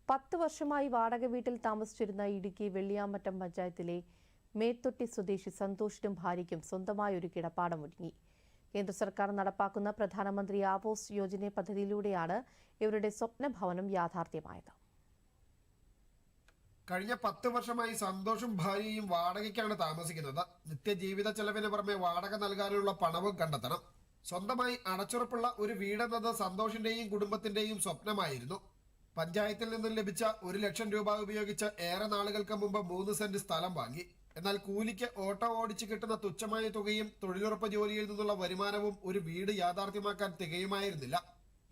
10 വർഷമായി വാടക വീട്ടിൽ താമസിച്ചിരുന്ന ഇടുക്കി വെള്ളിയാമറ്റം പഞ്ചായത്തിലെ മേത്തൊട്ടി സ്വദേശി സന്തോഷിനും ഭാര്യയ്ക്കും സ്വന്തമായ ഒരു കിടപ്പാടം ഒരുങ്ങി. കേന്ദ്ര സർക്കാർ നടപ്പാക്കുന്ന പ്രധാനമന്ത്രി ആവാസ് യോജന പദ്ധതിയിലൂടെയാണ് ഇവരുടെ സ്വപ്ന ഭവനം യാഥാർത്ഥ്യമായത്. കഴിഞ്ഞ 10 വർഷമായി സന്തോഷും ഭാര്യയും വാടകയ്ക്കാണ് താമസിക്കുന്നത്. നിത്യജീവിത ചെലവിന് പുറമെ വാടക നൽകാനുള്ള പണവും കണ്ടെത്തണം. സ്വന്തമായി അടച്ചുറപ്പുള്ള ഒരു വീടെന്നത് സന്തോഷിന്റെയും കുടുംബത്തിന്റെയും സ്വപ്നമായിരുന്നു. പഞ്ചായത്തിൽ നിന്നും ലഭിച്ച 1 ലക്ഷം രൂപ ഉപയോഗിച്ച് ഏറെ നാളുകൾക്ക് മുമ്പ് 3 സെന്റ് സ്ഥലം വാങ്ങി. എന്നാൽ കൂലിക്ക് ഓട്ടോ ഓടിച്ച് കിട്ടുന്ന തുച്ഛമായ തുകയും തൊഴിലുറപ്പ് ജോലിയിൽ നിന്നുള്ള വരുമാനവും ഒരു വീട് യാഥാർത്ഥ്യമാക്കാൻ തികയുമായിരുന്നില്ല.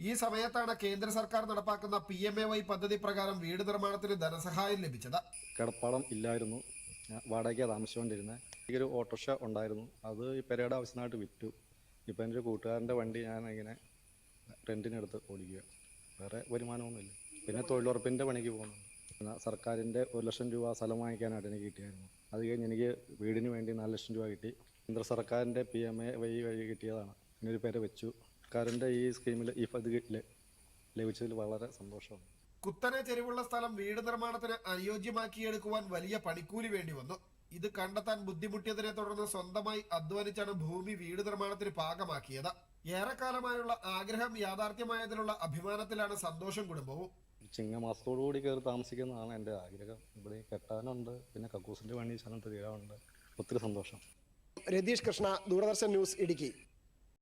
ഈ സമയത്താണ് കേന്ദ്ര സർക്കാർ നടപ്പാക്കുന്ന PMAY പദ്ധതി പ്രകാരം വീട് നിർമ്മാണത്തിന് ധനസഹായം ലഭിച്ചത്. കിടപ്പാടം ഇല്ലായിരുന്നു, വാടകയ്ക്ക് താമസിച്ചുകൊണ്ടിരുന്നത്. ഒരു ഓട്ടോറിക്ഷ ഉണ്ടായിരുന്നു, അത് ഈ പെരയുടെ ആവശ്യത്തിനായിട്ട് വിറ്റു. ഇപ്പം എൻ്റെ ഒരു കൂട്ടുകാരൻ്റെ വണ്ടി ഞാൻ ഇങ്ങനെ റെൻറ്റിനെടുത്ത് ഓടിക്കുക. വേറെ വരുമാനമൊന്നുമില്ല. പിന്നെ തൊഴിലുറപ്പിൻ്റെ പണിക്ക് പോകുന്നുണ്ട്. സർക്കാരിൻ്റെ 1 ലക്ഷം രൂപ സ്ഥലം വാങ്ങിക്കാനായിട്ട് എനിക്ക് കിട്ടിയായിരുന്നു. അത് കഴിഞ്ഞ് എനിക്ക് വീടിന് വേണ്ടി 4 ലക്ഷം രൂപ കിട്ടി. കേന്ദ്ര സർക്കാരിൻ്റെ PMAY വഴി കിട്ടിയതാണ്. ഇങ്ങനൊരു പേര് വെച്ചു. സർക്കാരിൻ്റെ ഈ സ്കീമിൽ ഈ പദ്ധതി ലഭിച്ചതിൽ വളരെ സന്തോഷമാണ്. കുത്തനെ ചെരിവുള്ള സ്ഥലം വീട് നിർമ്മാണത്തിന് അനുയോജ്യമാക്കിയെടുക്കുവാൻ വലിയ പണിക്കൂലി വേണ്ടി വന്നു. ഇത് കണ്ടെത്താൻ ബുദ്ധിമുട്ടിയതിനെ തുടർന്ന് സ്വന്തമായി അധ്വാനിച്ചാണ് ഭൂമി വീട് നിർമ്മാണത്തിന് പാകമാക്കിയത്. ഏറെക്കാലമായുള്ള ആഗ്രഹം യാഥാർത്ഥ്യമായതിലുള്ള അഭിമാനത്തിലാണ് സന്തോഷം കുടുംബവും. ചിങ്ങമാസത്തോടുകൂടി കയറി താമസിക്കുന്നതാണ് എൻ്റെ ആഗ്രഹം. ഇവിടെ കെട്ടാനുണ്ട്, പിന്നെ കക്കൂസിൻ്റെ പണി സ്ഥലം തീരാറുണ്ട്. ഒത്തിരി സന്തോഷം. രതീഷ് കൃഷ്ണ, ദൂരദർശൻ ന്യൂസ്, ഇടുക്കി.